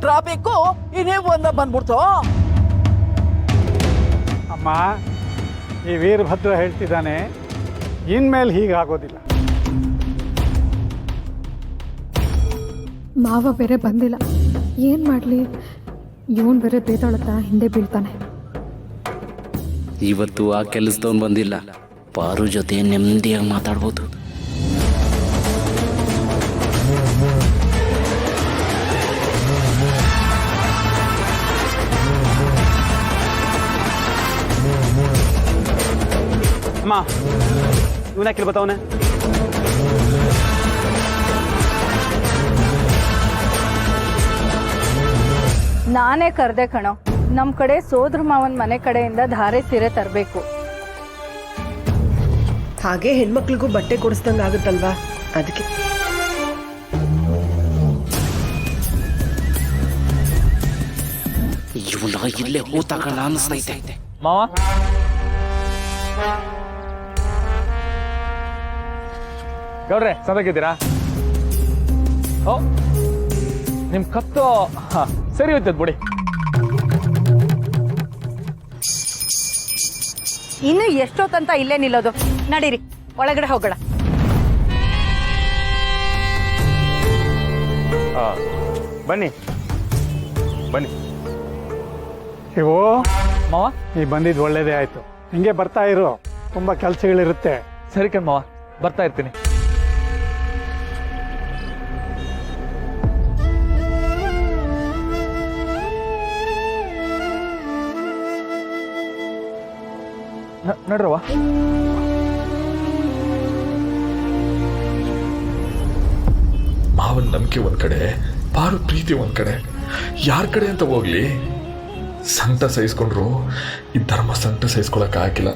Traffic ಇನ್ನೇ ಒಂದ ಬಂದ್ಬಿಡ್ತು. ಅಮ್ಮ, ಈ ವೀರಭದ್ರ ಹೇಳ್ತಿದ್ದಾನೆ, ಇನ್ಮೇಲೆ ಹೀಗಾಗೋದಿಲ್ಲ. ಮಾವ ಬೇರೆ ಬಂದಿಲ್ಲ, ಏನು ಮಾಡಲಿ? ಇವನ್ ಬೇರೆ ಬೇತಾಳತ್ತ ಹಿಂದೆ ಬೀಳ್ತಾನೆ. ಇವತ್ತು ಆ ಕೆಲಸದವನು ಬಂದಿಲ್ಲ, ಪಾರು ಜೊತೆ ನೆಮ್ಮದಿಯಾಗಿ ಮಾತಾಡ್ಬೋದು. ಅಮ್ಮ, ಇವನ ಯಾಕೆ ಬತ್ತಾವನೆ? ನಾನೇ ಕರೆದೆ ಕಣೋ. ನಮ್ಮ ಕಡೆ ಸೋದ್ರ ಮಾವನ ಮನೆ ಕಡೆಯಿಂದ ಧಾರೆ ಸೀರೆ ತರಬೇಕು. ಹಾಗೆ ಹೆಣ್ಮಕ್ಳಿಗೂ ಬಟ್ಟೆ ಕೊಡಿಸ್ದಂಗೆ ಆಗುತ್ತಲ್ವಾ, ಅದಕ್ಕೆ. ಇವನ ಇಲ್ಲೇ ಹೂತಾಕಣ ಅನಿಸ್ತೈತೆ. ಮಾವ, ಗೌಡ್ರೆ ಸಂದಾಗಿದ್ದೀರಾ? ಓ, ನಿಮ್ ಕತ್ತು ಸರಿ ಹೋಯ್ತದ ಬಿಡಿ. ಇನ್ನು ಎಷ್ಟೊತ್ತಂತ ಇಲ್ಲೇ ನಿಲ್ಲೋದು? ನಡೀರಿ, ಒಳಗಡೆ ಹೋಗೋಣ. ಬನ್ನಿ ಬನ್ನಿ. ಇವು ಮಾವ, ನೀ ಬಂದಿದ್ದು ಒಳ್ಳೇದೇ ಆಯ್ತು. ಹಿಂಗೆ ಬರ್ತಾ ಇರು, ತುಂಬ ಕೆಲಸಗಳಿರುತ್ತೆ. ಸರಿ ಕಣ್ ಮಾವ, ಬರ್ತಾ ಇರ್ತೀನಿ. ನಡ್ರವ್ವ. ಮಾವನ ನಂಬಿಕೆ ಒಂದ್ ಕಡೆ, ಪಾರು ಪ್ರೀತಿ ಒಂದ್ ಕಡೆ. ಯಾರ ಕಡೆ ಅಂತ ಹೋಗ್ಲಿ? ಸಂಕಟ ಸಹಿಸ್ಕೊಂಡ್ರು ಈ ಧರ್ಮ ಸಂಕಟ ಸಹಿಸ್ಕೊಳಕ್ ಆಗಿಲ್ಲ.